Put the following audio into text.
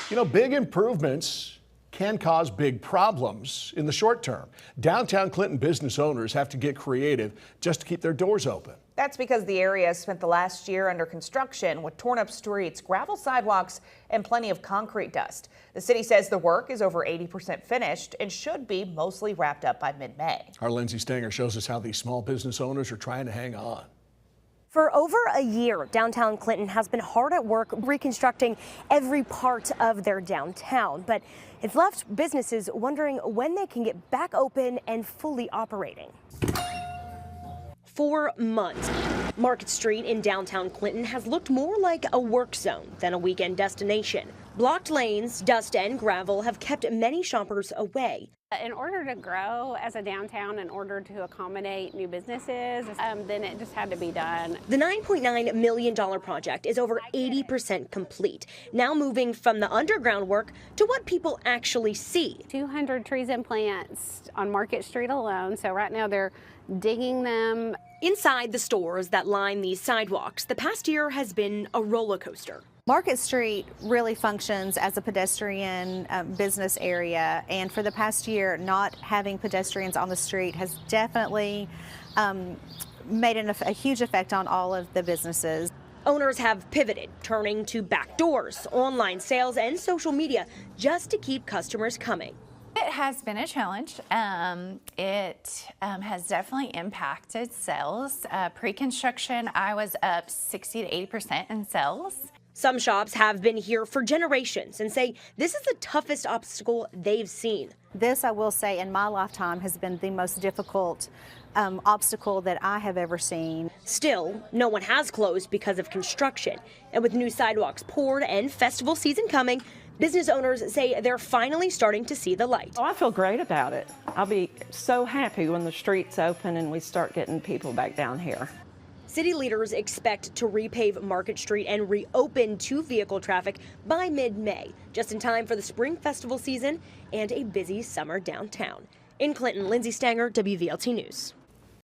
You know, big improvements can cause big problems in the short term. Downtown Clinton business owners have to get creative just to keep their doors open. That's because the area spent the last year under construction with torn up streets, gravel sidewalks, and plenty of concrete dust. The city says the work is over 80% finished and should be mostly wrapped up by mid-May. Our Lindsay Stanger shows us how these small business owners are trying to hang on. For over a year, downtown Clinton has been hard at work reconstructing every part of their downtown, but it's left businesses wondering when they can get back open and fully operating. For months, Market Street in downtown Clinton has looked more like a work zone than a weekend destination. Blocked lanes, dust and gravel have kept many shoppers away. In order to grow as a downtown, in order to accommodate new businesses, then it just had to be done. The $9.9 million project is over 80% complete, now moving from the underground work to what people actually see. 200 trees and plants on Market Street alone, so right now they're digging them. Inside the stores that line these sidewalks, the past year has been a roller coaster. Market Street really functions as a pedestrian business area, and for the past year, not having pedestrians on the street has definitely made a huge effect on all of the businesses. Owners have pivoted, turning to back doors, online sales, and social media just to keep customers coming. It has been a challenge. It has definitely impacted sales. Pre-construction, I was up 60 to 80% in sales. Some shops have been here for generations and say this is the toughest obstacle they've seen. This, I will say, in my lifetime has been the most difficult obstacle that I have ever seen. Still, no one has closed because of construction. And with new sidewalks poured and festival season coming, business owners say they're finally starting to see the light. Oh, I feel great about it. I'll be so happy when the streets open and we start getting people back down here. City leaders expect to repave Market Street and reopen to vehicle traffic by mid-May, just in time for the spring festival season and a busy summer downtown. In Clinton, Lindsay Stanger, WVLT News.